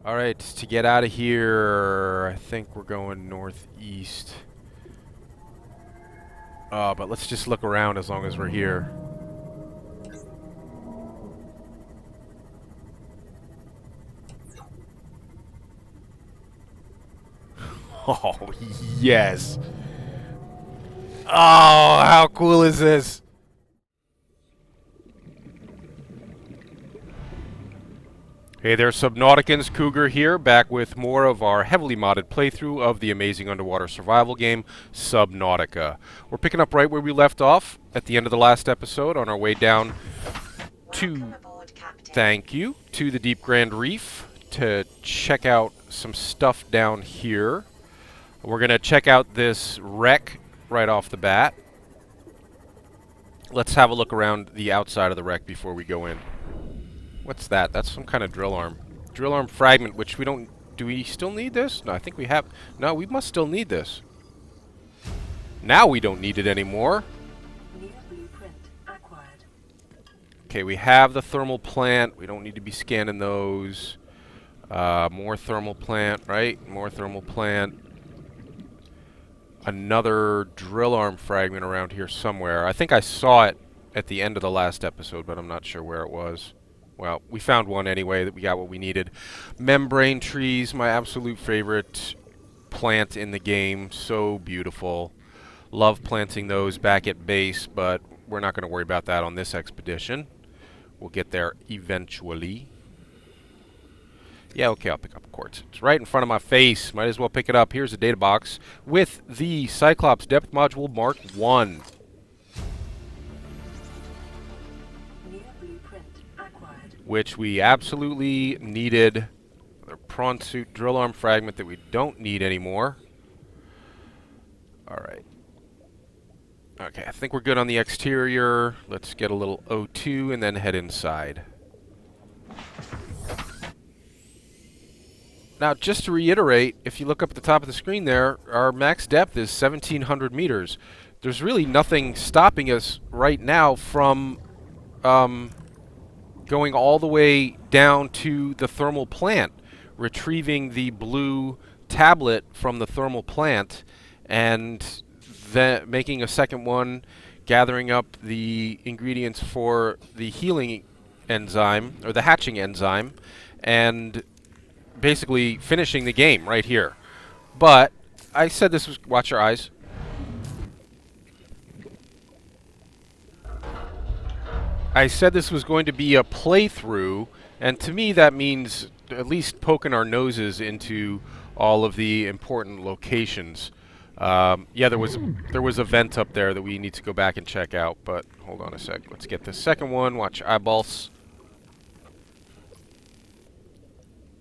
Alright, to get out of here, I think we're going northeast. But let's just look around as long as we're here. Oh, yes. Oh, how cool is this? Hey there, Subnauticans. Cougar here, back with more of our heavily modded playthrough of the amazing underwater survival game, Subnautica. We're picking up right where we left off at the end of the last episode on our way down to, thank you, to the Deep Grand Reef to check out some stuff down here. We're going to check out this wreck right off the bat. Let's have a look around the outside of the wreck before we go in. What's that? That's some kind of drill arm. Drill arm fragment, which we don't... Do we still need this? No, I think we have... No, we must still need this. Now we don't need it anymore. Okay, we have the thermal plant. We don't need to be scanning those. More thermal plant, right? More thermal plant. Another drill arm fragment around here somewhere. I think I saw it at the end of the last episode, but I'm not sure where it was. Well, we found one anyway, that we got what we needed. Membrane trees, my absolute favorite plant in the game. So beautiful. Love planting those back at base, but we're not going to worry about that on this expedition. We'll get there eventually. Yeah, okay, I'll pick up quartz. It's right in front of my face. Might as well pick it up. Here's a data box with the Cyclops Depth Module Mark 1. Which we absolutely needed. Another PRAWNSUIT drill arm fragment that we don't need anymore. Alright. Okay, I think we're good on the exterior. Let's get a little O2 and then head inside. Now, just to reiterate, if you look up at the top of the screen there, our max depth is 1,700 meters. There's really nothing stopping us right now from going all the way down to the thermal plant, retrieving the blue tablet from the thermal plant, and then making a second one, gathering up the ingredients for the healing enzyme, or the hatching enzyme, and basically finishing the game right here. But I said this was... Watch your eyes. I said this was going to be a playthrough, and to me that means at least poking our noses into all of the important locations. Yeah, there was a vent up there that we need to go back and check out, but hold on a sec. Let's get the second one. Watch your eyeballs.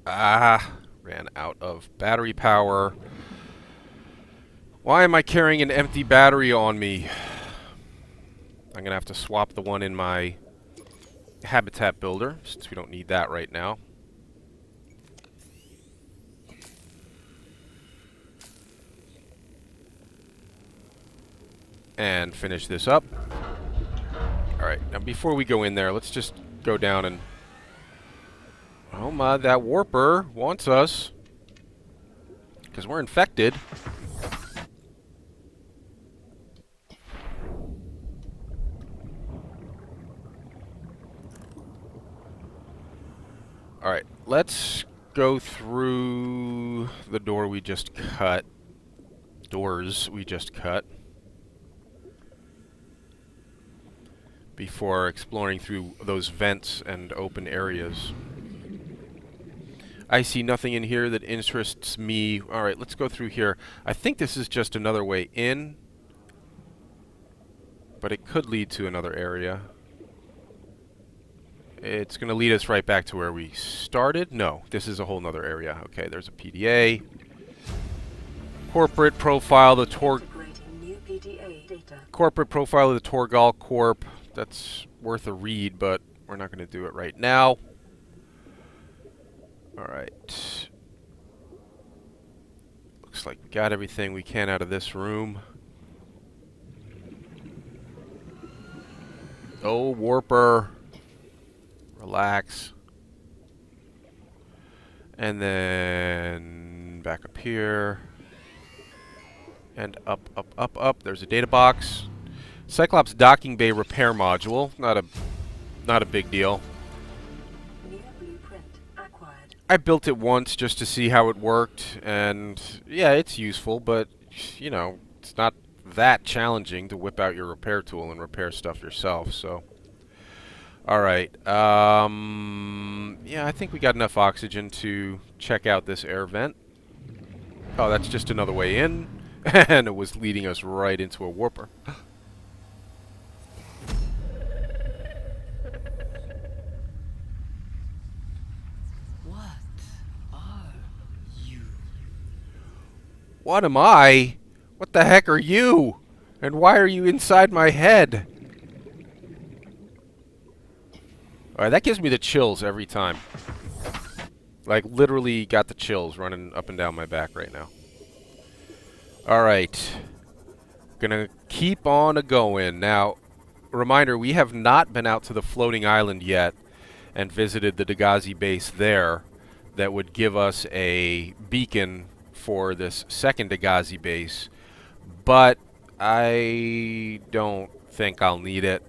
Ah, ran out of battery power. Why am I carrying an empty battery on me? I'm going to have to swap the one in my habitat builder, since we don't need that right now. And finish this up. Alright, now before we go in there, let's just go down and... Oh my, that warper wants us. Because we're infected. Alright, let's go through the door we just cut. Doors we just cut. Before exploring through those vents and open areas. I see nothing in here that interests me. Alright, let's go through here. I think this is just another way in. But it could lead to another area. It's going to lead us right back to where we started. No, this is a whole nother area. Okay, there's a PDA. Corporate profile, the Corporate profile of the Torgal Corp. That's worth a read, but we're not going to do it right now. Alright. Looks like we got everything we can out of this room. Oh, warper. Relax. And then back up here. And up, up, up, up. There's a data box. Cyclops docking bay repair module. Not a big deal. I built it once just to see how it worked, and yeah, it's useful, but you know, it's not that challenging to whip out your repair tool and repair stuff yourself. So, all right, yeah, I think we got enough oxygen to check out this air vent. Oh, that's just another way in, and it was leading us right into a warper. What am I? What the heck are you? And why are you inside my head? Alright, that gives me the chills every time. Like, literally got the chills running up and down my back right now. Alright. Gonna keep on a-going. Now, reminder, we have not been out to the floating island yet and visited the Dagazi base there that would give us a beacon for this second Dagazi base, but I don't think I'll need it.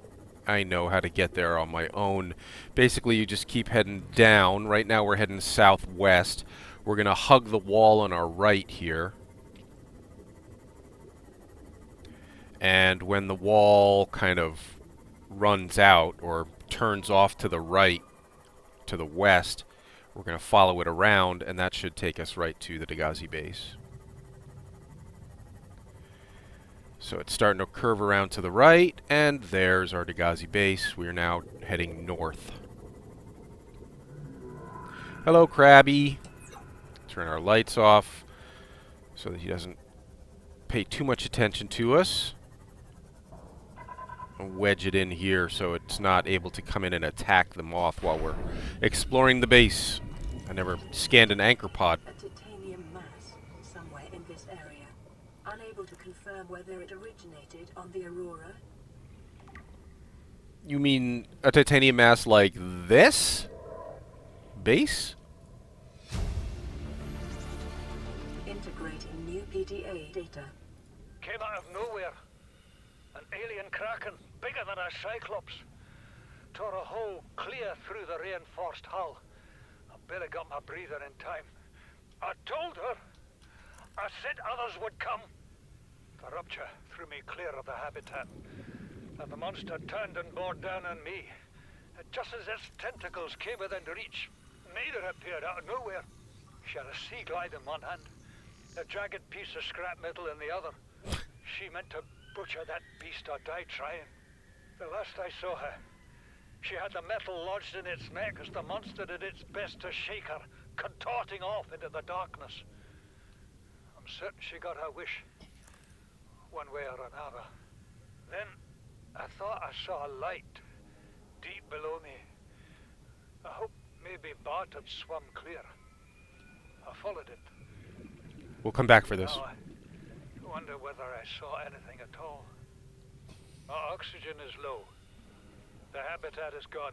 I know how to get there on my own. Basically, you just keep heading down. Right now we're heading southwest. We're going to hug the wall on our right here. And when the wall kind of runs out or turns off to the right, to the west, we're going to follow it around, and that should take us right to the Dagazi base. So it's starting to curve around to the right, and there's our Dagazi base. We're now heading north. Hello, Krabby. Turn our lights off so that he doesn't pay too much attention to us. I'll wedge it in here so it's not able to come in and attack the moth while we're exploring the base. I never scanned an anchor pod. A titanium mass somewhere in this area. Unable to confirm whether it originated on the Aurora. You mean a titanium mass like this? Base? Integrating new PDA data. Came out of nowhere. An alien kraken, bigger than a cyclops. Tore a hole clear through the reinforced hull. I barely got my breather in time. I told her. I said others would come. The rupture threw me clear of the habitat. And the monster turned and bore down on me. And just as its tentacles came within reach, Maida appeared out of nowhere. She had a sea glide in one hand, a jagged piece of scrap metal in the other. She meant to butcher that beast or die trying. The last I saw her, she had the metal lodged in its neck as the monster did its best to shake her, contorting off into the darkness. I'm certain she got her wish, one way or another. Then I thought I saw a light deep below me. I hoped maybe Bart had swum clear. I followed it. We'll come back for this. Now I wonder whether I saw anything at all. Our oxygen is low. The habitat is gone.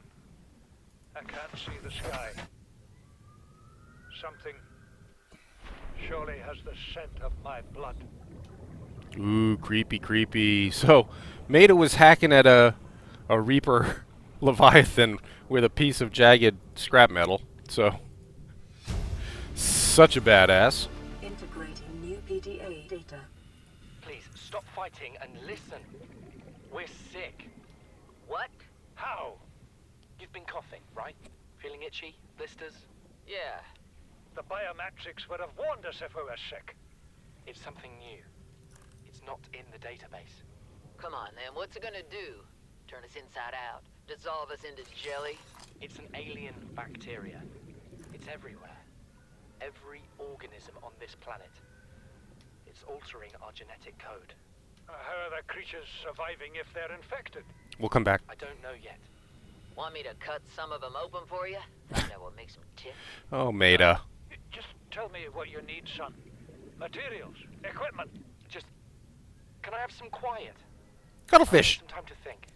I can't see the sky. Something surely has the scent of my blood. Ooh, creepy, creepy. So, Maida was hacking at a Reaper Leviathan with a piece of jagged scrap metal. So, such a badass. Integrating new PDA data. Please, stop fighting and listen. We're sick. What? How? You've been coughing, right? Feeling itchy? Blisters? Yeah. The biometrics would have warned us if we were sick. It's something new. It's not in the database. Come on, then. What's it gonna do? Turn us inside out? Dissolve us into jelly? It's an alien bacteria. It's everywhere. Every organism on this planet. It's altering our genetic code. How are the creatures surviving if they're infected? We'll come back. I don't know yet. Want me to cut some of them open for you? Find out what makes them tick? Oh, Maida. Just tell me what you need, son. Materials, equipment. Just... Can I have some quiet? Cuttlefish. Some time to think.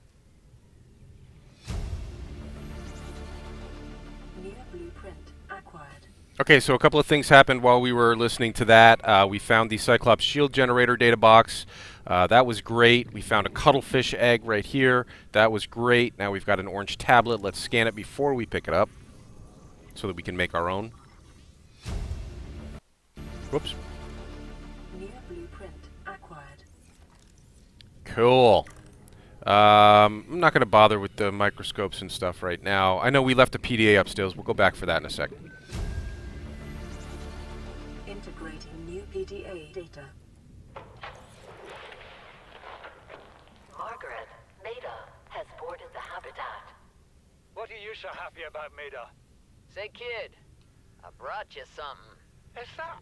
New blueprint acquired. Okay, so a couple of things happened while we were listening to that. We found the Cyclops shield generator data box. That was great. We found a cuttlefish egg right here. That was great. Now we've got an orange tablet. Let's scan it before we pick it up so that we can make our own. Whoops. New blueprint acquired. Cool. I'm not going to bother with the microscopes and stuff right now. I know we left a PDA upstairs. We'll go back for that in a second. Integrating new PDA data. Margaret, Maida has boarded the habitat. What are you so happy about, Maida? Say, kid, I brought you something. Is that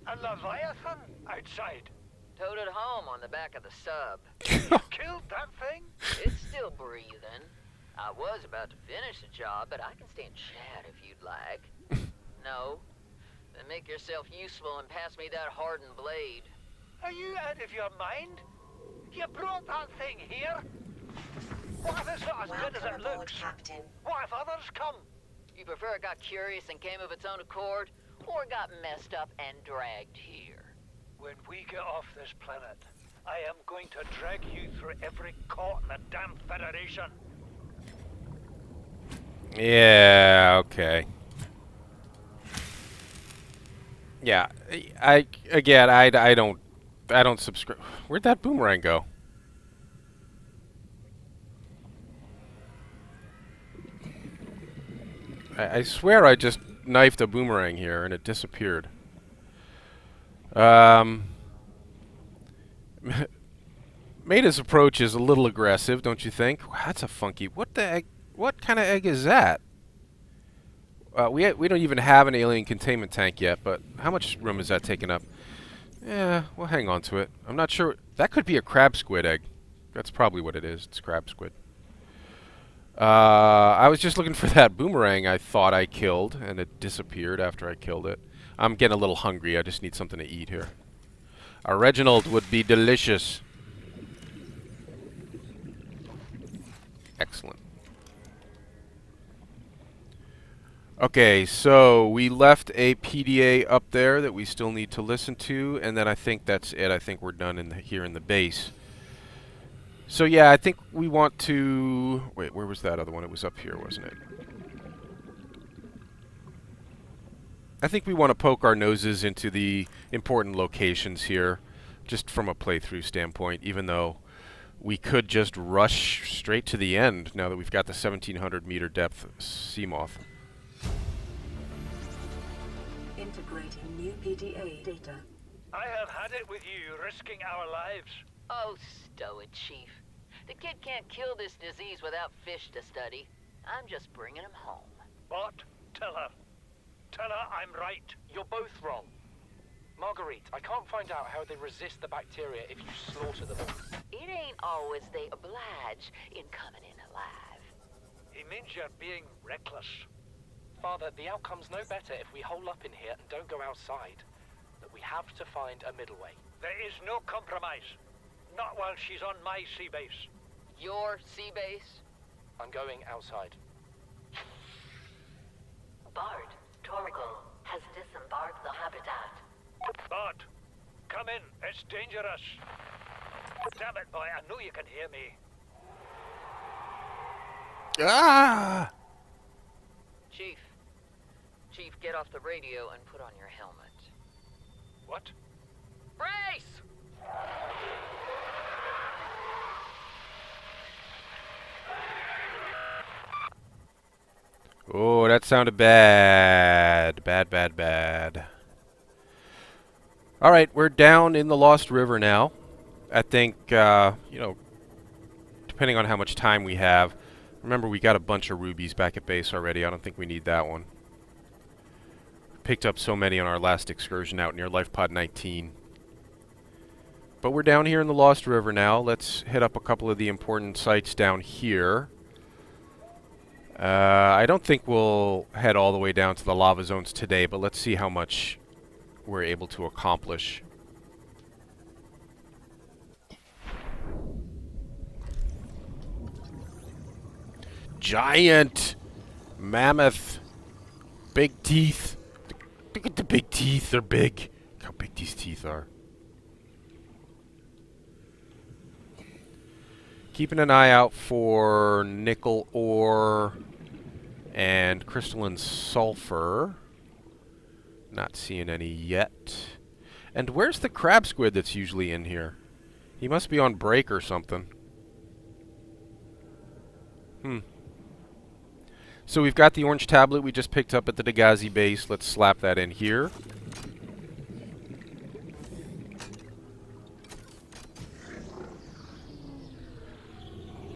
a Leviathan outside? Towed it home on the back of the sub. You killed that thing? It's still breathing. I was about to finish the job, but I can stay and chat if you'd like. No? Then make yourself useful and pass me that hardened blade. Are you out of your mind? You brought that thing here? What if it's not as good as it looks? Captain. What if others come? You prefer it got curious and came of its own accord, or got messed up and dragged here? When we get off this planet, I am going to drag you through every court in the damn Federation. Yeah, okay. Yeah, I don't subscribe. Where'd that boomerang go? I swear I just knifed a boomerang here and it disappeared. Maida's approach is a little aggressive, don't you think? Wow, that's a funky. What the egg? What kind of egg is that? We don't even have an alien containment tank yet, but how much room is that taking up? Yeah, we'll hang on to it. I'm not sure. That could be a crab squid egg. That's probably what it is. It's crab squid. I was just looking for that boomerang I thought I killed, and it disappeared after I killed it. I'm getting a little hungry. I just need something to eat here. A Reginald would be delicious. Excellent. Okay, so we left a PDA up there that we still need to listen to, and then I think that's it. I think we're done in here in the base. So yeah, I think we want to... Wait, where was that other one? It was up here, wasn't it? I think we want to poke our noses into the important locations here, just from a playthrough standpoint, even though we could just rush straight to the end now that we've got the 1700 meter depth Seamoth. Integrating new PDA data. I have had it with you, risking our lives. Oh, stow it, Chief. The kid can't kill this disease without fish to study. I'm just bringing him home. What? Tell her. Tell her I'm right. You're both wrong. Marguerite, I can't find out how they resist the bacteria if you slaughter them all. It ain't always they oblige in coming in alive. He means you're being reckless. Father, the outcome's no better if we hole up in here and don't go outside. But we have to find a middle way. There is no compromise. Not while she's on my sea base. Your sea base? I'm going outside. Bard, Torgal has disembarked the habitat. Bart, come in. It's dangerous. Damn it, boy. I know you can hear me. Ah! Chief. Chief, get off the radio and put on your helmet. What? Brace! Oh, that sounded bad. Bad. Alright, we're down in the Lost River now. I think, you know, depending on how much time we have. Remember, we got a bunch of rubies back at base already. I don't think we need that one. Picked up so many on our last excursion out near Life Pod 19. But we're down here in the Lost River now. Let's hit up a couple of the important sites down here. I don't think we'll head all the way down to the lava zones today, but let's see how much we're able to accomplish. Giant mammoth, big teeth. Look at the big teeth. They're big. Look how big these teeth are. Keeping an eye out for nickel ore and crystalline sulfur. Not seeing any yet. And where's the crab squid that's usually in here? He must be on break or something. So we've got the orange tablet we just picked up at the Dagazi base. Let's slap that in here.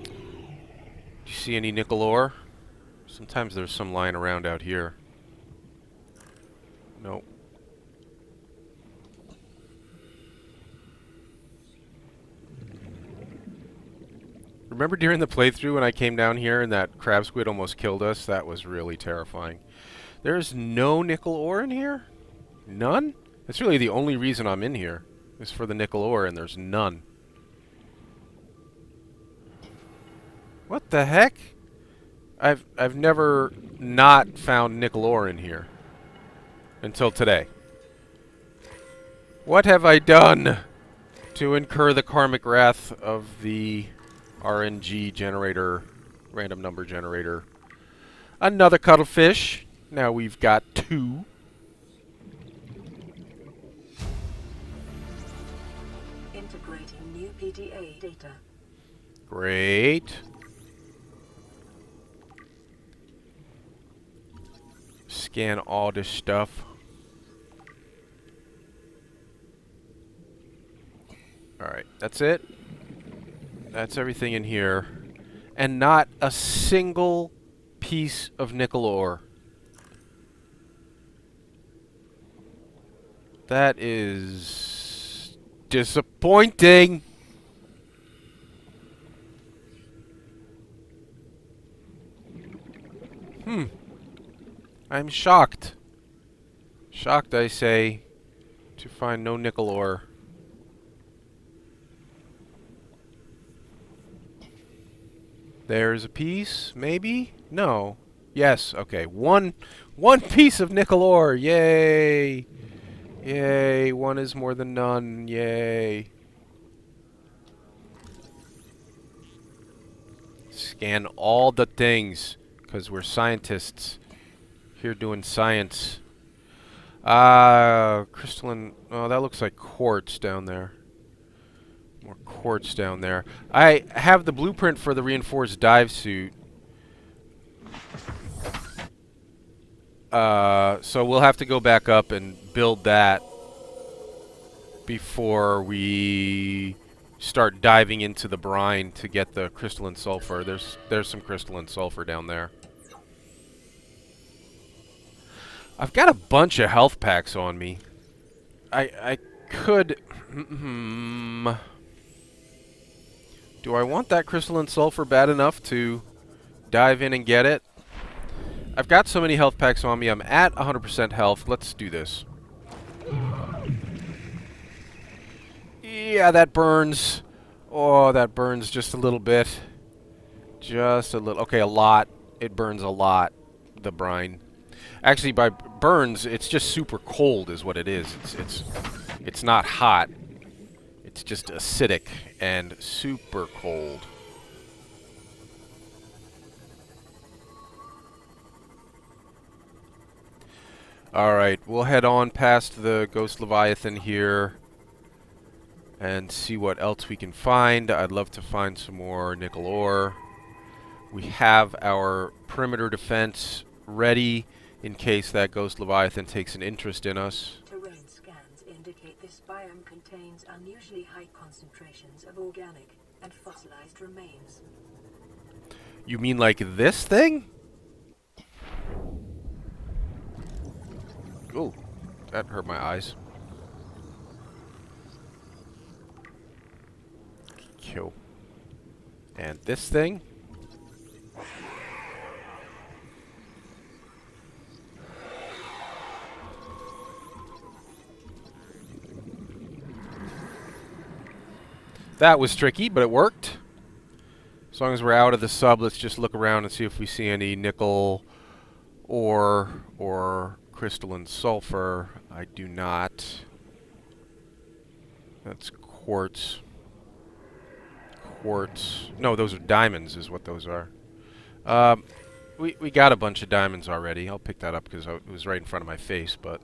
Do you see any nickel ore? Sometimes there's some lying around out here. Nope. Remember during the playthrough when I came down here and that crab squid almost killed us? That was really terrifying. There's no nickel ore in here? None? That's really the only reason I'm in here, is for the nickel ore, and there's none. What the heck? I've never not found nickel ore in here. Until today. What have I done to incur the karmic wrath of the RNG generator, random number generator? Another cuttlefish. Now we've got 2. Integrating new PDA data. Great. Scan all this stuff. Alright, that's it. That's everything in here. And not a single piece of nickel ore. That is disappointing. I'm shocked. Shocked, I say, to find no nickel ore. There's a piece, maybe? No. Yes, okay. One piece of nickel ore. Yay! Yay, 1 is more than none. Yay. Scan all the things, because we're scientists. Here doing science. Crystalline. Oh, that looks like quartz down there. More quartz down there. I have the blueprint for the reinforced dive suit. So we'll have to go back up and build that before we start diving into the brine to get the crystalline sulfur. There's some crystalline sulfur down there. I've got a bunch of health packs on me. I could... Do I want that crystalline sulfur bad enough to dive in and get it? I've got so many health packs on me. I'm at 100% health. Let's do this. Yeah, that burns. Oh, that burns just a little bit. Just a little. Okay, a lot. It burns a lot, the brine. Actually, by burns, it's just super cold is what it is. It's not hot. It's just acidic and super cold. Alright, we'll head on past the Ghost Leviathan here and see what else we can find. I'd love to find some more nickel ore. We have our perimeter defense ready in case that Ghost Leviathan takes an interest in us. Terrain scans indicate this biome contains unusually high concentrations of organic and fossilized remains. You mean like this thing? Ooh, that hurt my eyes. Kill. And this thing? That was tricky, but it worked. As long as we're out of the sub, let's just look around and see if we see any nickel ore or crystalline sulfur. I do not. That's quartz. Quartz. No, those are diamonds is what those are. We got a bunch of diamonds already. I'll pick that up because it was right in front of my face, but...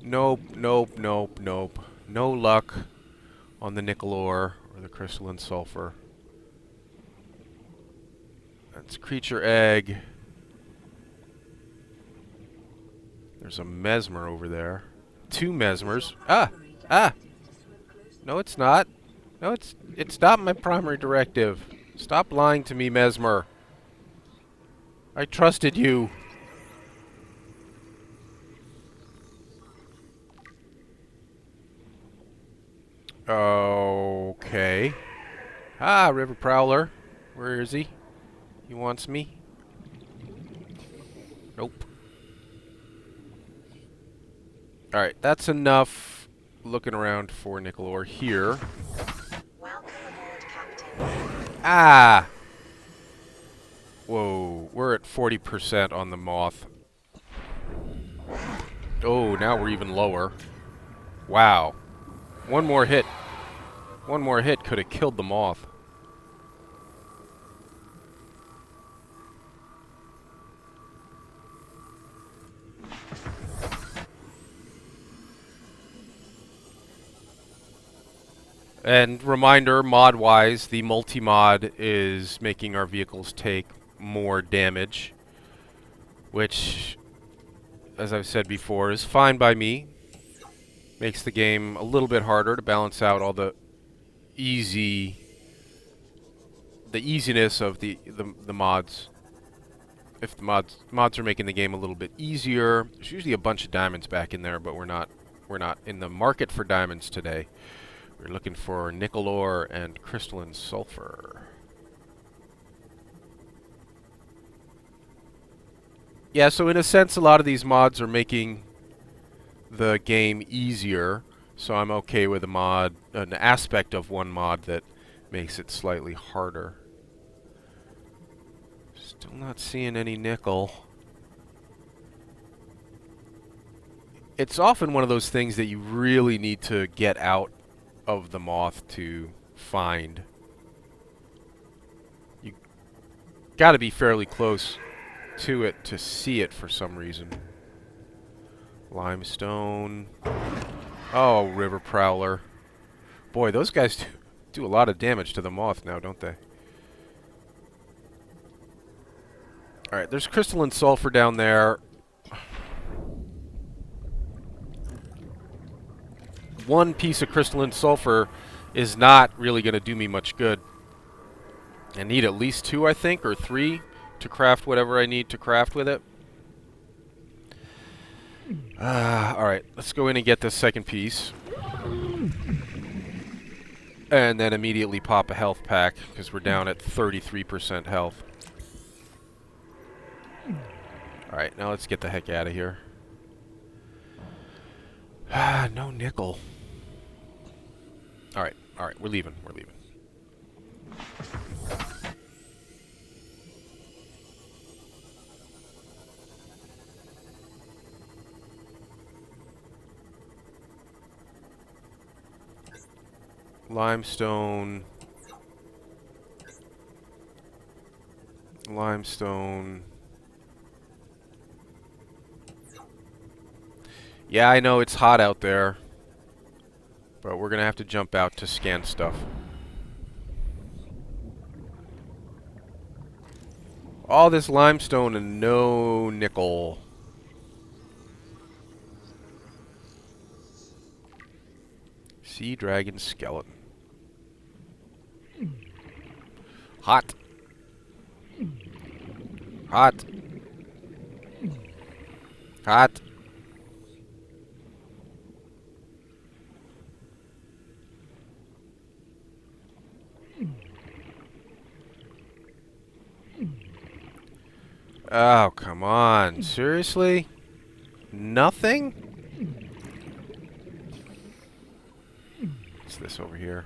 Nope, nope, nope, nope. No luck on the nickel ore or the crystalline sulfur. That's creature egg. There's a mesmer over there. 2 mesmers. Ah! Ah! No, it's not. No, it's not my primary directive. Stop lying to me, mesmer. I trusted you. Okay. Ah, River Prowler. Where is he? He wants me? Nope. Alright, that's enough looking around for nickel ore here. Welcome aboard, Captain. Ah! Whoa, we're at 40% on the moth. Oh, now we're even lower. Wow. One more hit. One more hit could have killed the moth. And reminder, mod-wise, the multi-mod is making our vehicles take more damage, which, as I've said before, is fine by me. Makes the game a little bit harder to balance out all the easiness of the mods. If the mods are making the game a little bit easier, there's usually a bunch of diamonds back in there, but we're not in the market for diamonds today. We're looking for nickel ore and crystalline sulfur. Yeah, so in a sense, a lot of these mods are making the game easier, so I'm okay with a mod, an aspect of one mod that makes it slightly harder. Still not seeing any nickel. It's often one of those things that you really need to get out of the moth to find. You gotta be fairly close to it to see it for some reason. Limestone. Oh, River Prowler. Boy, those guys do a lot of damage to the moth now, don't they? Alright, there's crystalline sulfur down there. One piece of crystalline sulfur is not really going to do me much good. I need at least 2, I think, or 3 to craft whatever I need to craft with it. Alright, let's go in and get this second piece. And then immediately pop a health pack, because we're down at 33% health. Alright, now let's get the heck out of here. No nickel. Alright, we're leaving, Limestone. Yeah, I know it's hot out there, but we're gonna have to jump out to scan stuff. All this limestone and no nickel. Sea dragon skeleton. Hot. Hot. Hot. Oh, come on. Seriously? Nothing? this over here?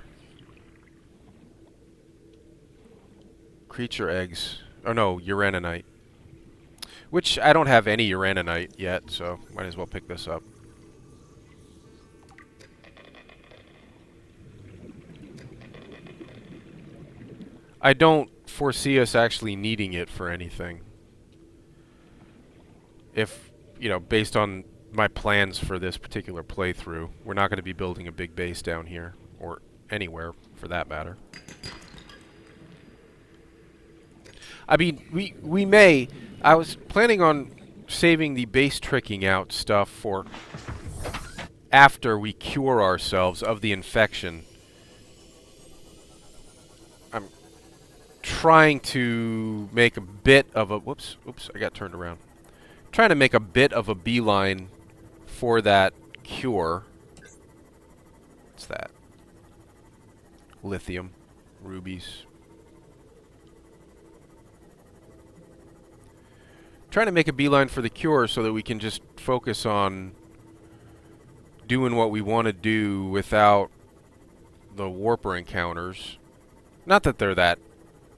Creature eggs. Oh no, uraninite. Which I don't have any uraninite yet, so might as well pick this up. I don't foresee us actually needing it for anything. If, you know, based on my plans for this particular playthrough, we're not going to be building a big base down here, or anywhere for that matter. I mean, we may. I was planning on saving the base tricking out stuff for after we cure ourselves of the infection. I'm trying to make a bit of a... Whoops, I got turned around. Trying to make a bit of a beeline for that cure. What's that? Lithium. Rubies. Trying to make a beeline for the cure so that we can just focus on doing what we want to do without the warper encounters. Not that they're that...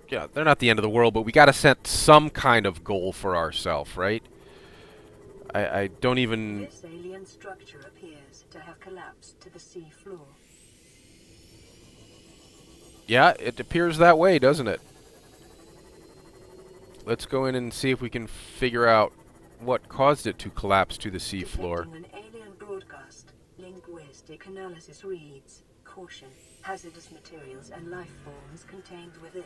Yeah, they're not the end of the world, but we got to set some kind of goal for ourselves, right? I don't even... This alien structure appears to have collapsed to the sea floor. Yeah, it appears that way, doesn't it? Let's go in and see if we can figure out what caused it to collapse to the seafloor. Detecting an alien broadcast. Linguistic analysis reads, caution, hazardous materials and life forms contained within.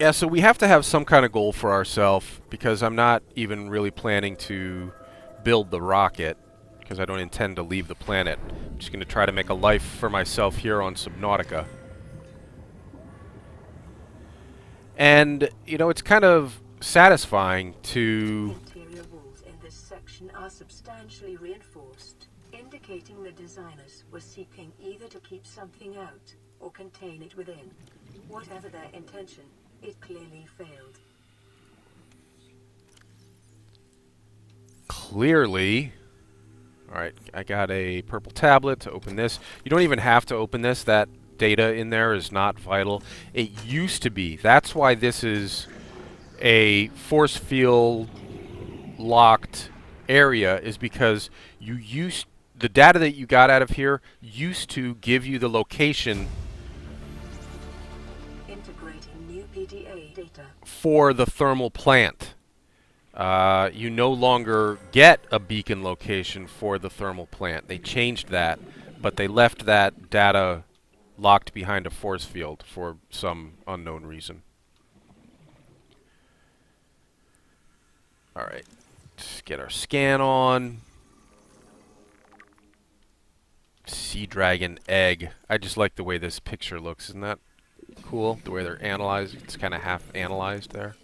Yeah, so we have to have some kind of goal for ourselves, because I'm not even really planning to build the rocket, because I don't intend to leave the planet. I'm just going to try to make a life for myself here on Subnautica. And, you know, it's kind of satisfying to... The interior walls in this section are substantially reinforced, indicating the designers were seeking either to keep something out or contain it within. Whatever their intention, it clearly failed. Clearly. Alright, I got a purple tablet to open this. You don't even have to open this. That data in there is not vital. It used to be. That's why this is a force field locked area, is because you used... The data that you got out of here used to give you the location Integrating new PDA data. for the thermal plant. You no longer get a beacon location for the thermal plant. They changed that, but they left that data locked behind a force field for some unknown reason. Alright, let's get our scan on. Sea dragon egg. I just like the way this picture looks. Isn't that cool? The way they're analyzed. It's kind of half analyzed there.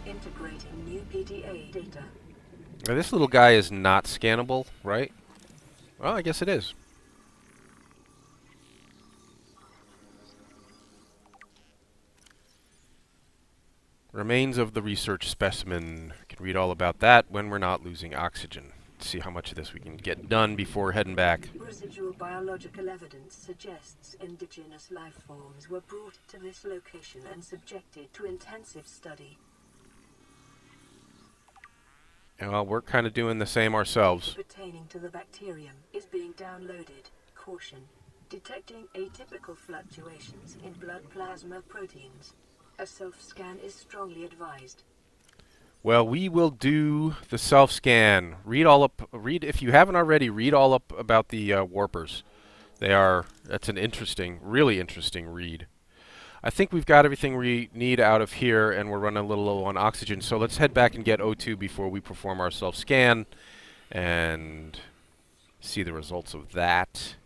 Integrating new PDA data. Now, this little guy is not scannable, right? Well, I guess it is. Remains of the research specimen. Can read all about that when we're not losing oxygen. See how much of this we can get done before heading back. Residual biological evidence suggests indigenous life forms were brought to this location and subjected to intensive study. Well, we're kind of doing the same ourselves. Pertaining to the bacterium is being downloaded. Caution. Detecting atypical fluctuations in blood plasma proteins. A self-scan is strongly advised. Well, we will do the self-scan. Read all up. Read, if you haven't already, read all up about the warpers. That's an interesting, really interesting read. I think we've got everything we need out of here, and we're running a little low on oxygen. So let's head back and get O2 before we perform our self-scan and see the results of that.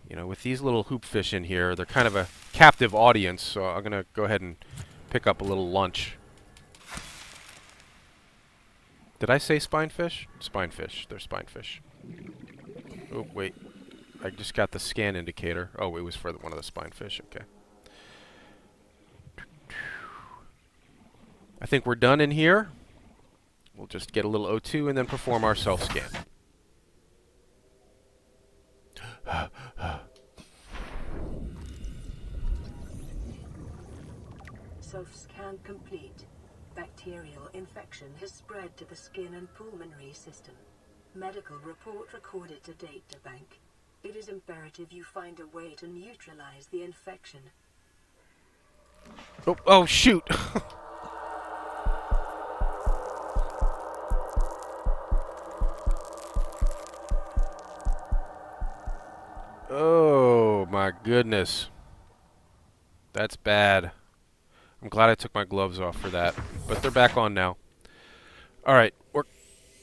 You know, with these little hoopfish in here, they're kind of a captive audience, so I'm going to go ahead and pick up a little lunch. Did I say spinefish? Spinefish. They're spinefish. Oh, wait. I just got the scan indicator. Oh, it was for one of the spinefish. Okay. I think we're done in here. We'll just get a little O2 and then perform our self-scan. Self-scan complete. Bacterial infection has spread to the skin and pulmonary system. Medical report recorded to databank. It is imperative you find a way to neutralize the infection. Oh shoot! Oh my goodness. That's bad. I'm glad I took my gloves off for that. But they're back on now. Alright, we're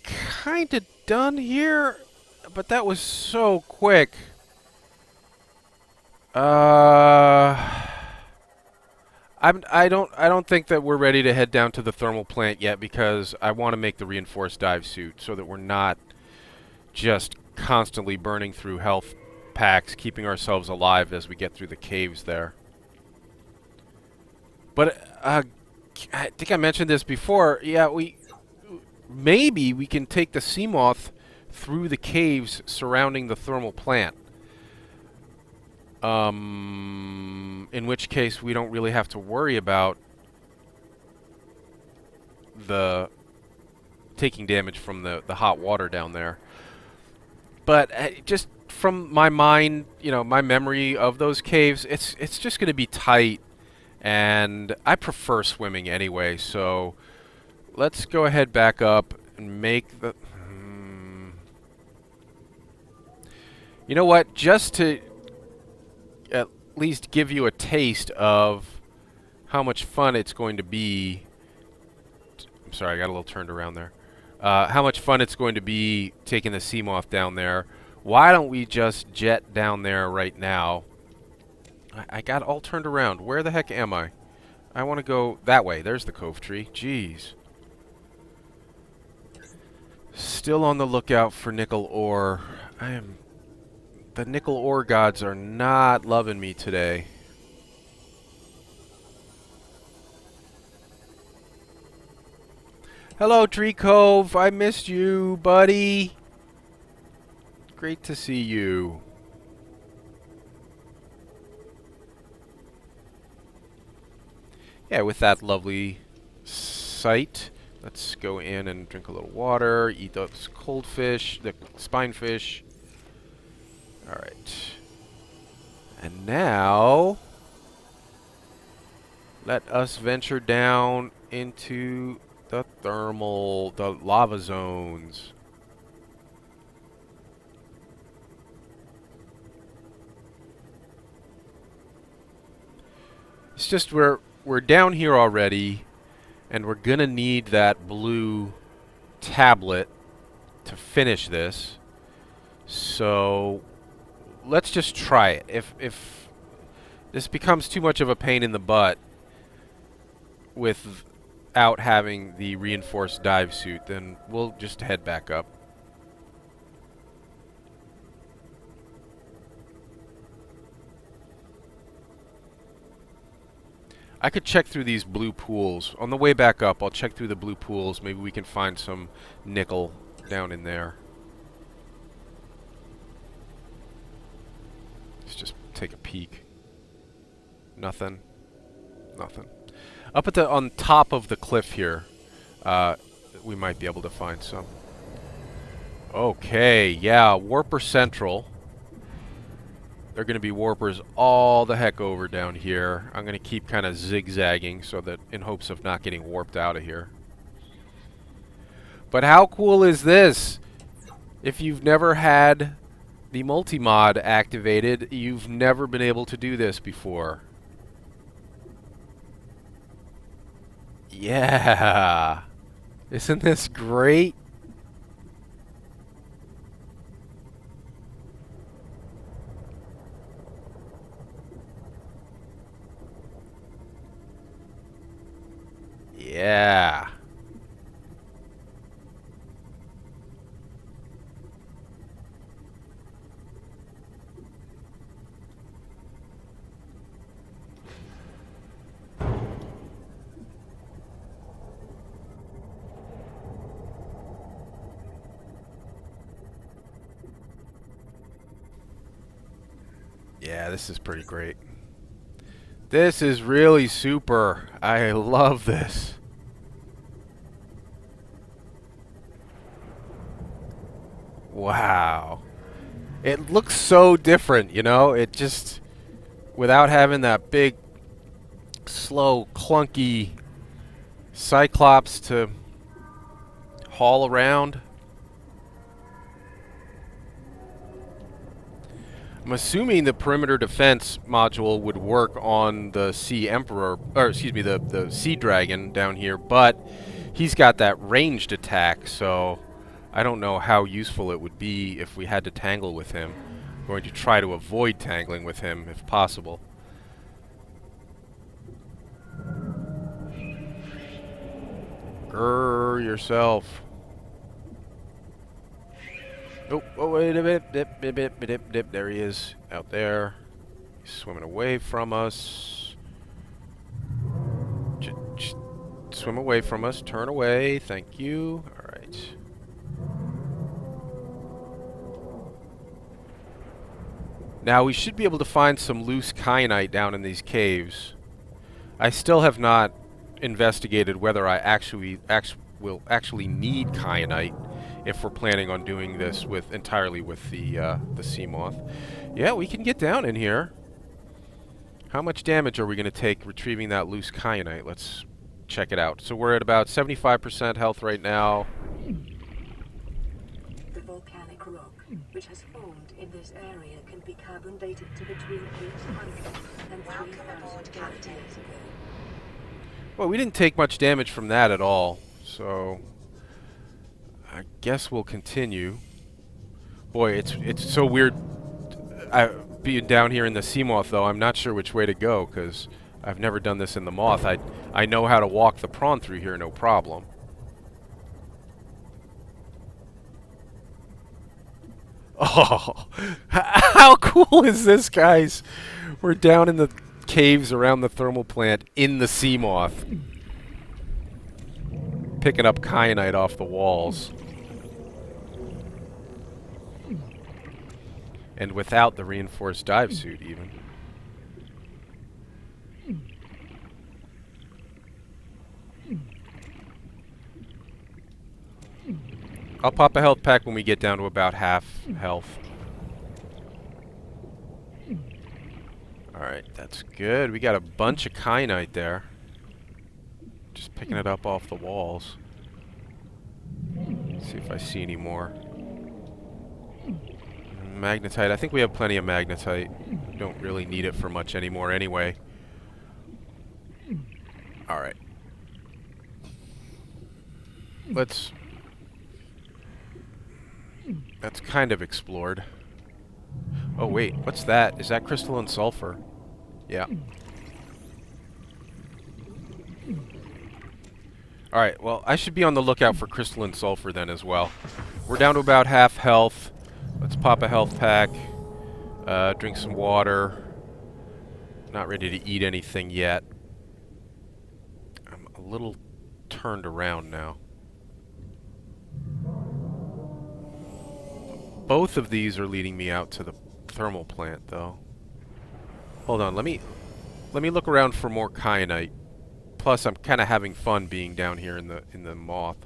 kind of done here. But that was so quick. I don't think that we're ready to head down to the thermal plant yet because I want to make the reinforced dive suit so that we're not just constantly burning through health packs, keeping ourselves alive as we get through the caves there. But I think I mentioned this before. Yeah, maybe we can take the Seamoth through the caves surrounding the thermal plant. In which case we don't really have to worry about the taking damage from the hot water down there. But just from my mind, you know, my memory of those caves, it's just going to be tight. And I prefer swimming anyway, so let's go ahead back up and make the... You know what? Just to at least give you a taste of how much fun it's going to be... I'm sorry, I got a little turned around there. How much fun it's going to be taking the Seamoth down there. Why don't we just jet down there right now? I got all turned around. Where the heck am I? I want to go that way. There's the cove tree. Jeez. Still on the lookout for nickel ore. The nickel ore gods are not loving me today. Hello, Tree Cove. I missed you, buddy. Great to see you. Yeah, with that lovely sight, let's go in and drink a little water, eat those cold fish, the spinefish. Alright. And now, let us venture down into the lava zones. It's just we're down here already, and we're gonna need that blue tablet to finish this. So let's just try it. If this becomes too much of a pain in the butt without having the reinforced dive suit, then we'll just head back up. I could check through these blue pools. On the way back up, I'll check through the blue pools. Maybe we can find some nickel down in there. Let's just take a peek. Nothing. Nothing. Up at on top of the cliff here, we might be able to find some. Okay, yeah, Warper Central. They're going to be warpers all the heck over down here. I'm going to keep kind of zigzagging so that in hopes of not getting warped out of here. But how cool is this? If you've never had the multi-mod activated, you've never been able to do this before. Yeah. Isn't this great? Yeah. Yeah, this is pretty great. This is really super. I love this. Wow. It looks so different, you know? It just, without having that big, slow, clunky Cyclops to haul around. I'm assuming the perimeter defense module would work on the Sea Emperor, or excuse me, the Sea Dragon down here, but he's got that ranged attack, so I don't know how useful it would be if we had to tangle with him. I'm going to try to avoid tangling with him if possible. Grrr yourself. Oh, wait a minute. Dip. There he is, out there. He's swimming away from us. Swim away from us. Turn away. Thank you. Alright. Now, we should be able to find some loose kyanite down in these caves. I still have not investigated whether I will actually need kyanite if we're planning on doing this entirely with the Seamoth. Yeah, we can get down in here. How much damage are we going to take retrieving that loose kyanite? Let's check it out. So we're at about 75% health right now. The volcanic rock, which has formed in this area, can be carbon dated to between 800 and 3,000 light years ago. Well, we didn't take much damage from that at all, so I guess we'll continue. Boy, it's so weird being down here in the Seamoth, though. I'm not sure which way to go, because I've never done this in the Moth. I know how to walk the prawn through here, no problem. Oh, how cool is this, guys? We're down in the caves around the thermal plant in the Seamoth, picking up kyanite off the walls. And without the reinforced dive suit, even. I'll pop a health pack when we get down to about half health. Alright, that's good. We got a bunch of kyanite there. Just picking it up off the walls. Let's see if I see any more. Magnetite. I think we have plenty of magnetite. Don't really need it for much anymore anyway. Alright. That's kind of explored. Oh wait, what's that? Is that crystalline sulfur? Yeah. Alright, well, I should be on the lookout for crystalline sulfur then as well. We're down to about half health. Let's pop a health pack. Drink some water. Not ready to eat anything yet. I'm a little turned around now. Both of these are leading me out to the thermal plant, though. Hold on, let me look around for more kyanite. Plus, I'm kind of having fun being down here in the Moth.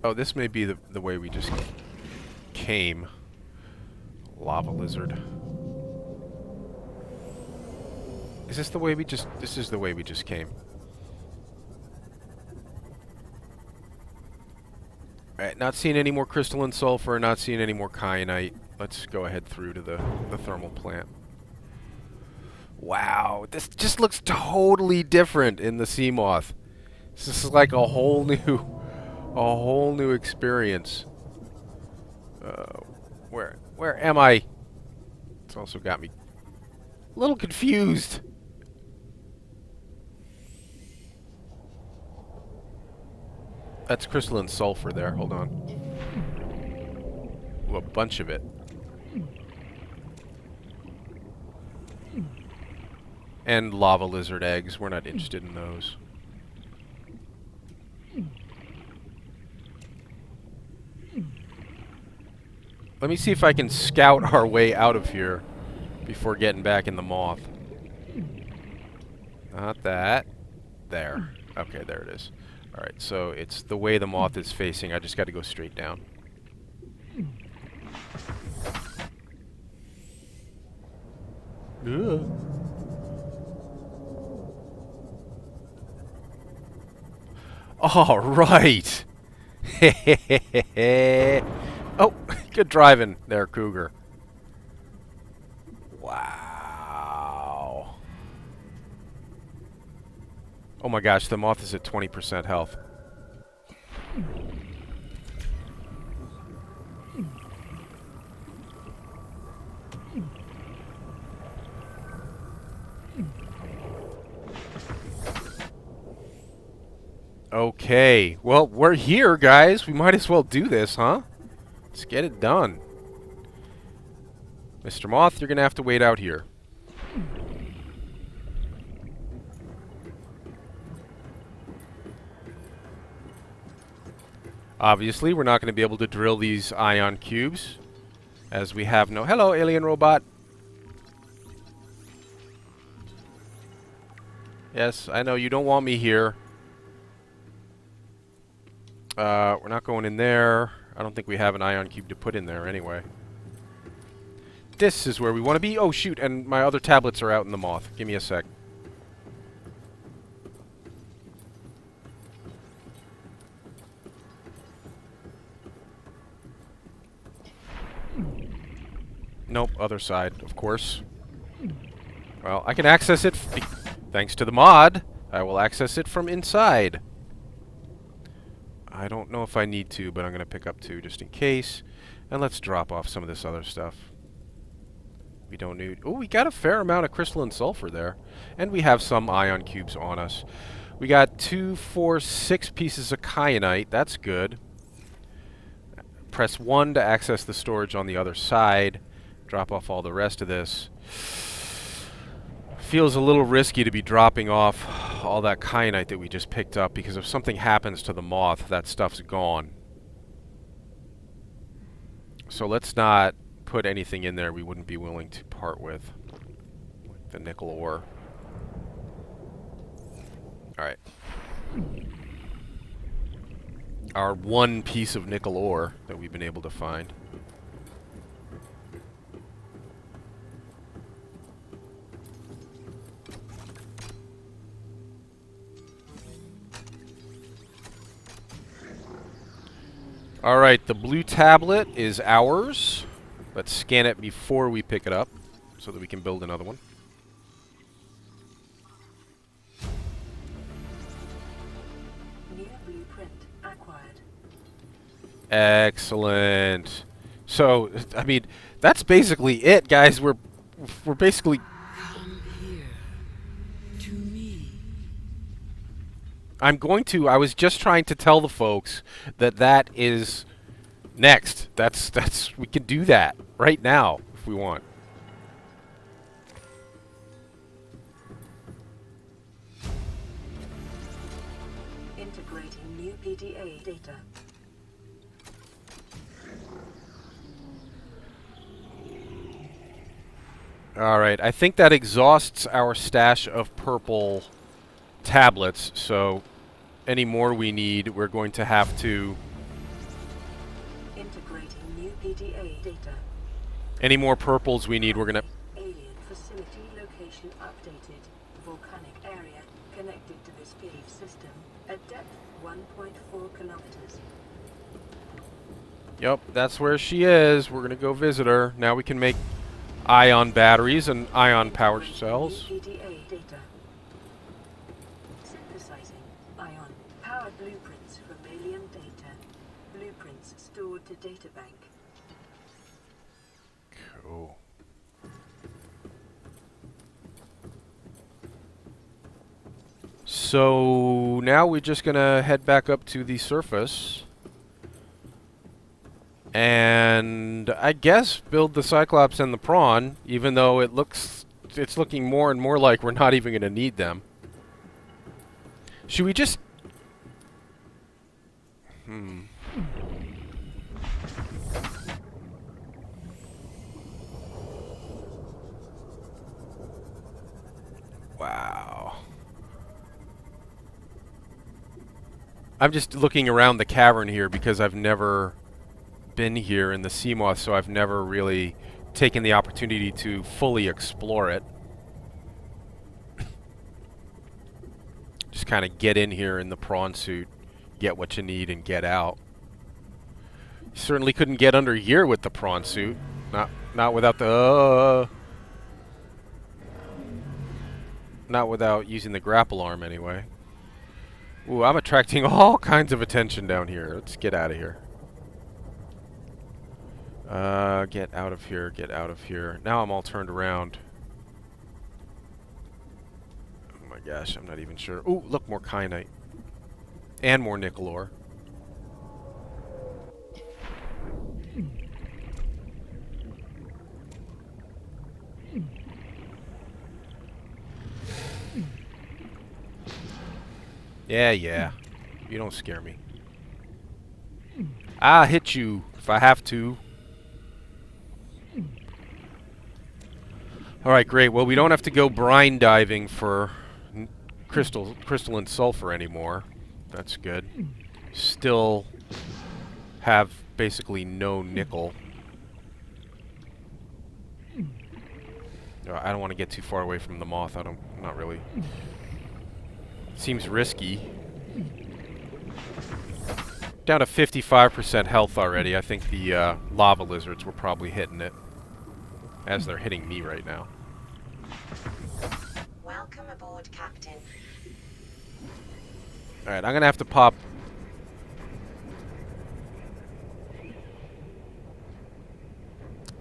Oh, this may be the way we just came. Lava lizard. Is this the way we just... This is the way we just came. Alright, not seeing any more crystalline sulfur, not seeing any more kyanite. Let's go ahead through to the thermal plant. Wow, this just looks totally different in the Seamoth. This is like a whole new experience. Where am I? It's also got me a little confused. That's crystalline sulfur there. Hold on. Ooh, a bunch of it. And lava lizard eggs. We're not interested in those. Let me see if I can scout our way out of here before getting back in the Moth. Not that. There. Okay, there it is. Alright, so it's the way the Moth is facing. I just got to go straight down. Ugh. All right. Oh, good driving there, Cougar. Wow. Oh my gosh, the Moth is at 20% health. Okay, well, we're here, guys. We might as well do this, huh? Let's get it done. Mr. Moth, you're going to have to wait out here. Obviously, we're not going to be able to drill these ion cubes, as we have no... Hello, alien robot. Yes, I know you don't want me here. We're not going in there. I don't think we have an ion cube to put in there anyway. This is where we want to be. Oh, shoot, and my other tablets are out in the Moth. Give me a sec. Nope, other side, of course. Well, I can access it thanks to the mod. I will access it from inside. I don't know if I need to, but I'm going to pick up 2 just in case. And let's drop off some of this other stuff. We don't need... Oh, we got a fair amount of crystalline sulfur there. And we have some ion cubes on us. We got 2, 4, 6 pieces of kyanite. That's good. Press 1 to access the storage on the other side. Drop off all the rest of this. Feels a little risky to be dropping off all that kyanite that we just picked up, because if something happens to the Moth, that stuff's gone. So let's not put anything in there we wouldn't be willing to part with. Like the nickel ore. Alright. Our 1 piece of nickel ore that we've been able to find. Alright, the blue tablet is ours. Let's scan it before we pick it up, so that we can build another one. New blueprint acquired. Excellent. So, I mean, that's basically it, guys. We're basically... Come here. To me. I was just trying to tell the folks that is next. We can do that right now if we want. Integrating new PDA data. Alright, I think that exhausts our stash of purple tablets, so any more we need, we're going to have to... Integrating new PDA data. Any more purples we need, we're going to... Alien facility location updated. Volcanic area connected to this cave system at depth 1.4 kilometers. Yep, that's where she is. We're going to go visit her. Now we can make ion batteries and ion power cells. PDA data. Synthesizing ion power blueprints from alien data. Blueprints stored to data bank. Cool. So now we're just gonna head back up to the surface and I guess build the Cyclops and the Prawn, even though it's looking more and more like we're not even gonna need them. Should we just... Wow. I'm just looking around the cavern here because I've never been here in the Seamoth, so I've never really taken the opportunity to fully explore it. Just kind of get in here in the prawn suit, get what you need, and get out. You certainly couldn't get under here with the prawn suit. Not without the... not without using the grapple arm, anyway. Ooh, I'm attracting all kinds of attention down here. Let's get out of here. Get out of here, get out of here. Now I'm all turned around. Oh my gosh, I'm not even sure. Ooh, look, more kyanite. And more nickel ore. Yeah. You don't scare me. I'll hit you if I have to. Alright, great. Well, we don't have to go brine diving for crystalline sulfur anymore. That's good. Still have basically no nickel. I don't want to get too far away from the moth. Not really. Seems risky. Down to 55% health already. I think the lava lizards were probably hitting it. As they're hitting me right now. Welcome aboard, Captain. Alright, I'm gonna have to pop...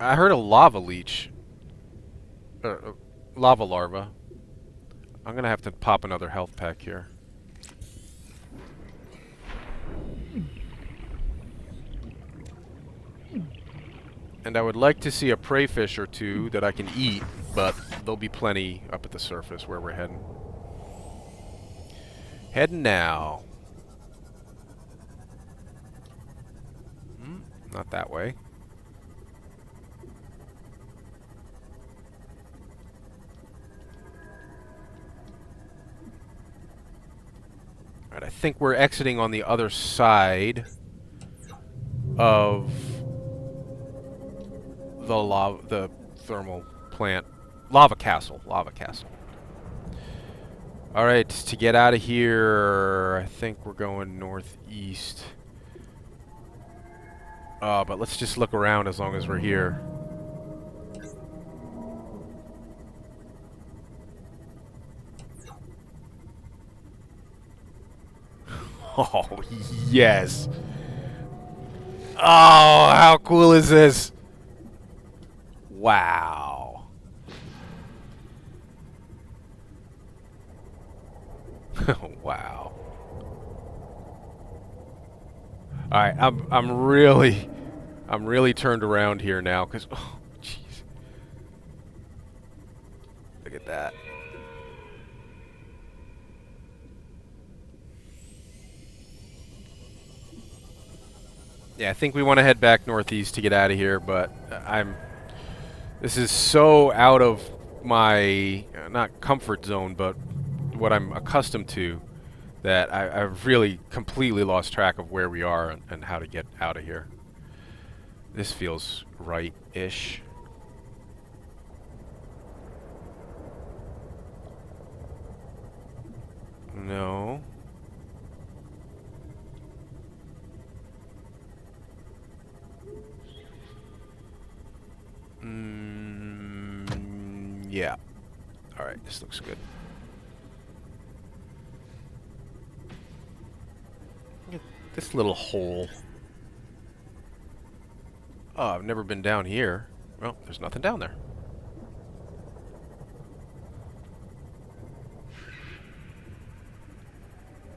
I heard a lava leech. Lava larva. I'm gonna have to pop another health pack here. And I would like to see a prey fish or two that I can eat, but there'll be plenty up at the surface where we're heading. Heading now. Not that way. Alright, I think we're exiting on the other side of the thermal plant. Lava castle. Alright, to get out of here, I think we're going northeast. But let's just look around as long as we're here. Oh, yes. Oh, how cool is this? Wow. Wow. All right, I'm really turned around here now cuz oh, jeez. Look at that. Yeah, I think we want to head back northeast to get out of here, but this is so out of my, not comfort zone, but what I'm accustomed to, that I've really completely lost track of where we are and how to get out of here. This feels right-ish. No. Yeah. Alright, this looks good. Look at this little hole. Oh, I've never been down here. Well, there's nothing down there.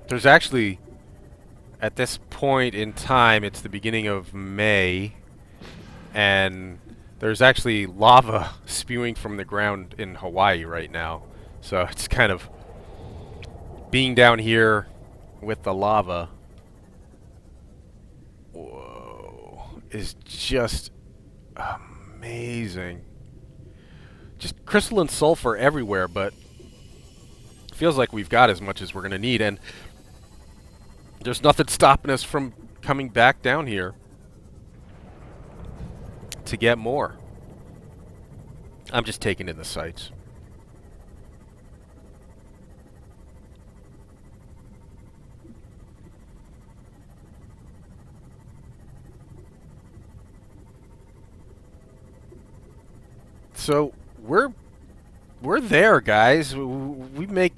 There's actually, at this point in time, it's the beginning of May, and there's actually lava spewing from the ground in Hawaii right now. So it's kind of being down here with the lava is just amazing. Just crystalline sulfur everywhere, but feels like we've got as much as we're going to need, and there's nothing stopping us from coming back down here to get more. I'm just taking in the sights. So we're there, guys. We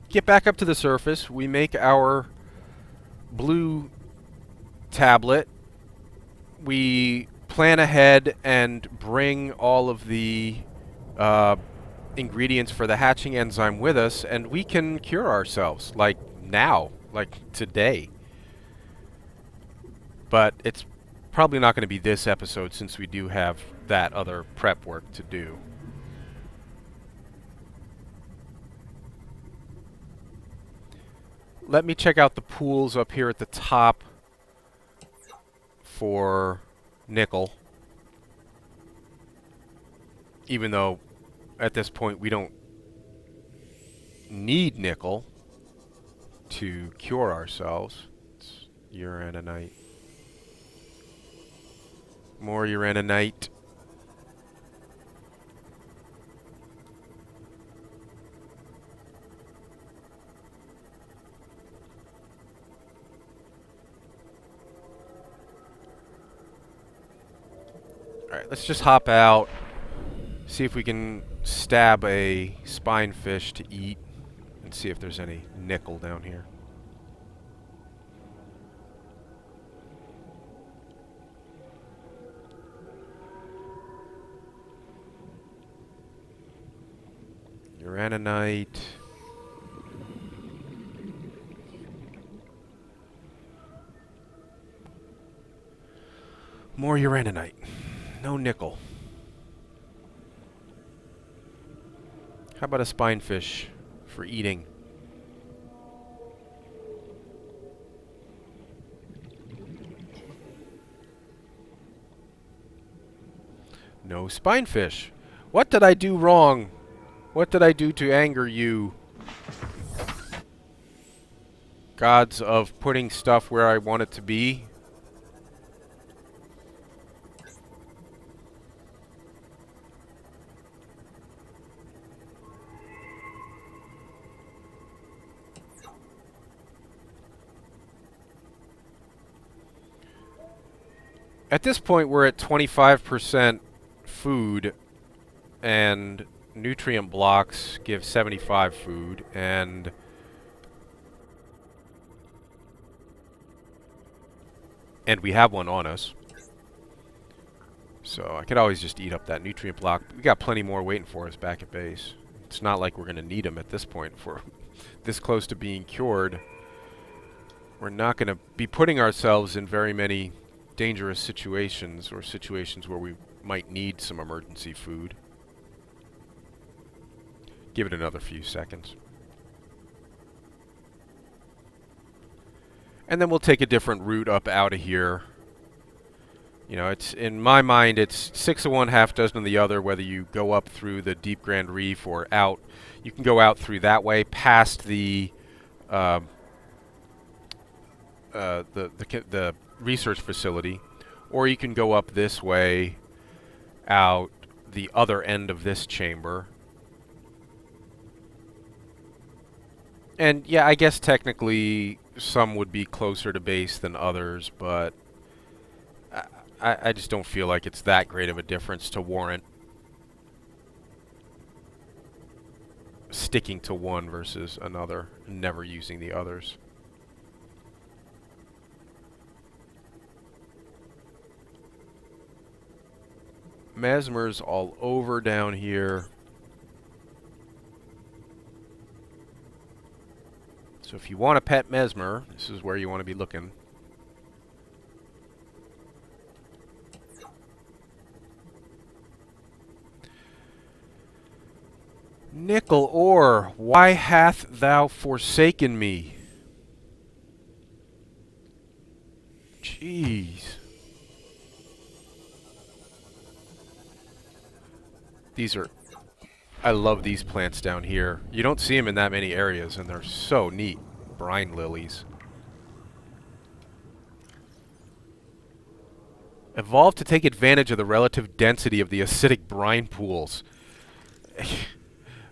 get back up to the surface. We make our blue tablet. We plan ahead and bring all of the ingredients for the hatching enzyme with us, and we can cure ourselves, like now, like today. But it's probably not going to be this episode, since we do have that other prep work to do. Let me check out the pools up here at the top for nickel. Even though at this point we don't need nickel to cure ourselves. It's uraninite. More uraninite. Alright, let's just hop out, see if we can stab a spinefish to eat, and see if there's any nickel down here. Uraninite. More uraninite. No nickel. How about a spinefish for eating? No spinefish. What did I do wrong? What did I do to anger you? Gods of putting stuff where I want it to be. At this point, we're at 25% food, and nutrient blocks give 75 food, and we have one on us. So I could always just eat up that nutrient block. We got plenty more waiting for us back at base. It's not like we're going to need them at this point. If we're this close to being cured, we're not going to be putting ourselves in very many dangerous situations, or situations where we might need some emergency food. Give it another few seconds. And then we'll take a different route up out of here. You know, it's, in my mind, it's 6 of one, half dozen of the other, whether you go up through the Deep Grand Reef or out. You can go out through that way, past the research facility, or you can go up this way out the other end of this chamber. And yeah, I guess technically some would be closer to base than others, but I just don't feel like it's that great of a difference to warrant sticking to one versus another, and never using the others. Mesmer's all over down here. So if you want to pet Mesmer, this is where you want to be looking. Nickel ore, why hath thou forsaken me? Jeez. These are... I love these plants down here. You don't see them in that many areas, and they're so neat. Brine lilies. Evolved to take advantage of the relative density of the acidic brine pools.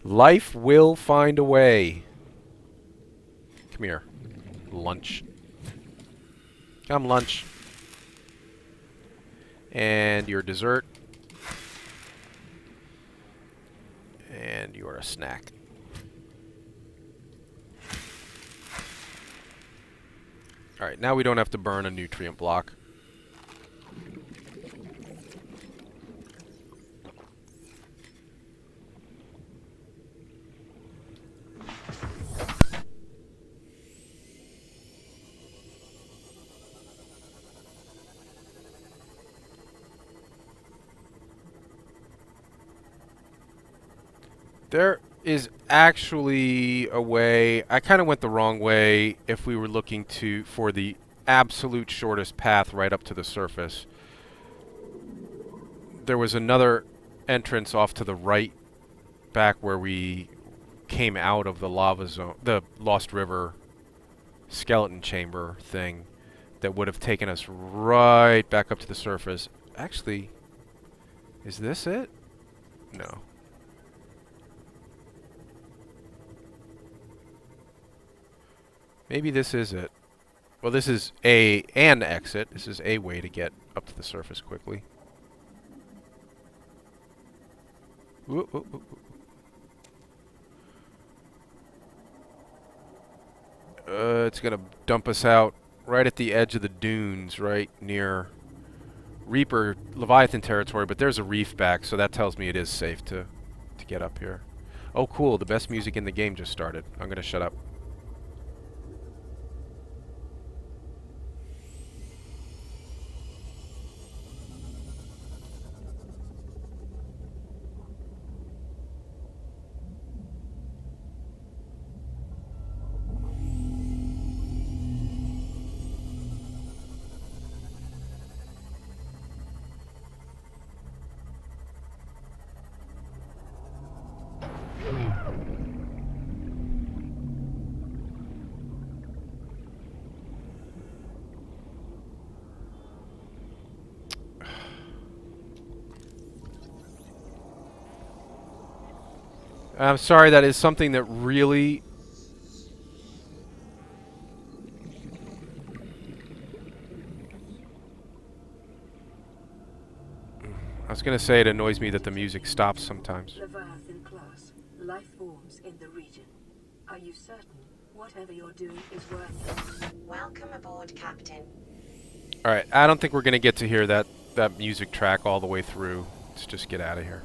Life will find a way. Come here. Lunch. Come, lunch. And your dessert. And you're a snack. Alright, now we don't have to burn a nutrient block. There is actually a way. I kind of went the wrong way if we were looking for the absolute shortest path right up to the surface. There was another entrance off to the right, back where we came out of the lava zone, the Lost River skeleton chamber thing, that would have taken us right back up to the surface. Actually, is this it? No. Maybe this is it. Well, this is an exit. This is a way to get up to the surface quickly. Ooh, ooh, ooh, ooh. It's gonna dump us out right at the edge of the dunes, right near Reaper Leviathan territory, but there's a reef back, so that tells me it is safe to get up here. Oh, cool. The best music in the game just started. I'm gonna shut up. I'm sorry, that is something that really... I was going to say it annoys me that the music stops sometimes. Leviathan class, life forms in the region. Are you certain whatever you're doing is worth it? Welcome aboard, Captain. Alright, I don't think we're going to get to hear that music track all the way through. Let's just get out of here.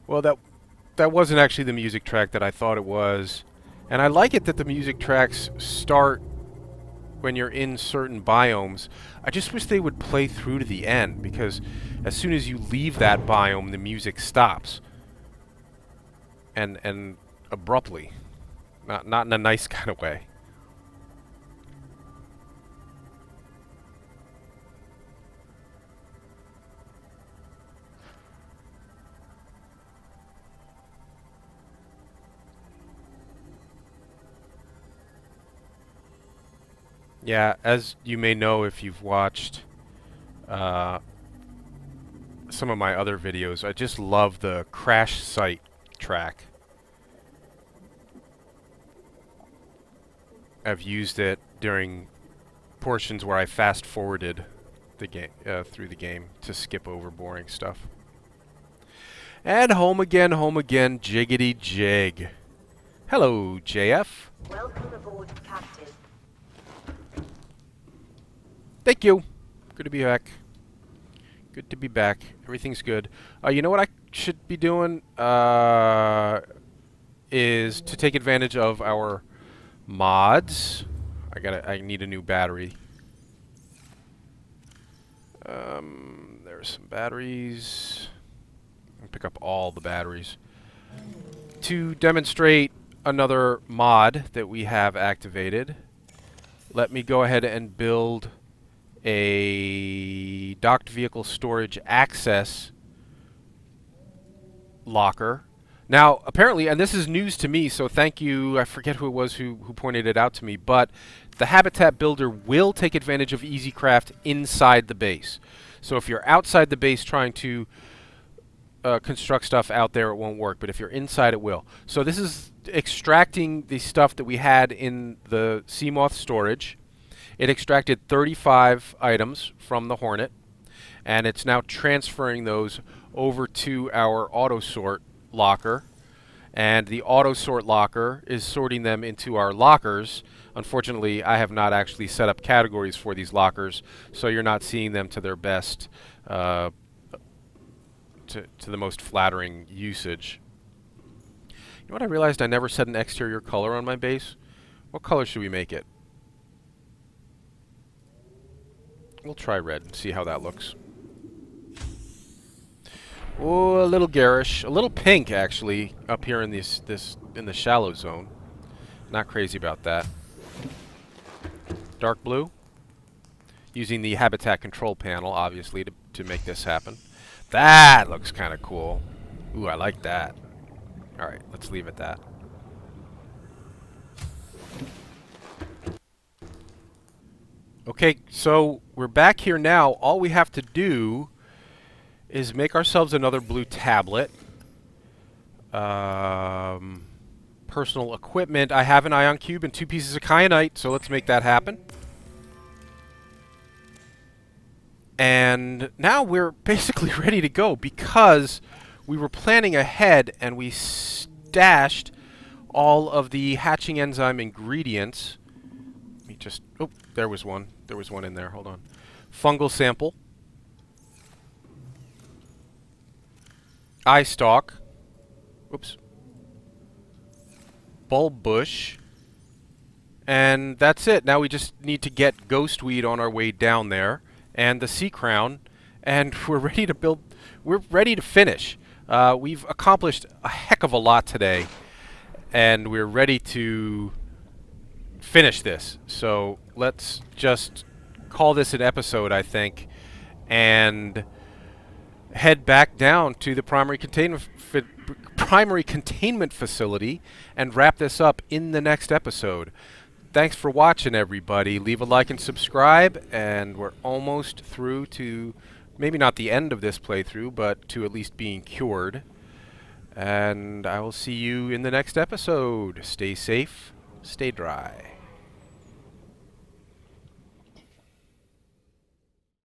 Well, that wasn't actually the music track that I thought it was. And I like it that the music tracks start when you're in certain biomes. I just wish they would play through to the end, because as soon as you leave that biome, the music stops. And abruptly. Not in a nice kind of way. Yeah, as you may know if you've watched some of my other videos, I just love the crash site track. I've used it during portions where I fast forwarded the game through the game to skip over boring stuff. And home again, jiggity jig. Hello, JF. Welcome aboard, Captain. Thank you. Good to be back. Good to be back. Everything's good. You know what? I should be doing is to take advantage of our mods. I need a new battery. There's some batteries. I'll pick up all the batteries. To demonstrate another mod that we have activated, let me go ahead and build a docked vehicle storage access locker. Now, apparently, and this is news to me, so thank you, I forget who it was who pointed it out to me, but the Habitat Builder will take advantage of EASYCRAFT inside the base. So if you're outside the base trying to construct stuff out there, it won't work, but if you're inside, it will. So this is extracting the stuff that we had in the Seamoth storage. It extracted 35 items from the Hornet, and it's now transferring those over to our AUTOSORT locker, and the AUTOSORT locker is sorting them into our lockers. Unfortunately, I have not actually set up categories for these lockers, so you're not seeing them to their best, to the most flattering usage. You know what I realized? I never set an exterior color on my base. What color should we make it? We'll try red and see how that looks. Oh, a little garish, a little pink actually up here in in the shallow zone. Not crazy about that. Dark blue. Using the habitat control panel, obviously, to make this happen. That looks kind of cool. Ooh, I like that. All right, let's leave it that. Okay, so we're back here now. All we have to do is make ourselves another blue tablet. Personal equipment. I have an ion cube and 2 pieces of kyanite, so let's make that happen. And now we're basically ready to go because we were planning ahead and we stashed all of the hatching enzyme ingredients. Let me just... Oh, there was one. There was one in there. Hold on. Fungal sample. Eye stalk. Oops. Bulb bush. And that's it. Now we just need to get ghostweed on our way down there. And the sea crown. And we're ready to build... We're ready to finish. We've accomplished a heck of a lot today. And we're ready to finish this. So let's just call this an episode, I think. And head back down to the primary containment facility and wrap this up in the next episode. Thanks for watching, everybody. Leave a like and subscribe, and we're almost through to maybe not the end of this playthrough, but to at least being cured. And I will see you in the next episode. Stay safe, stay dry.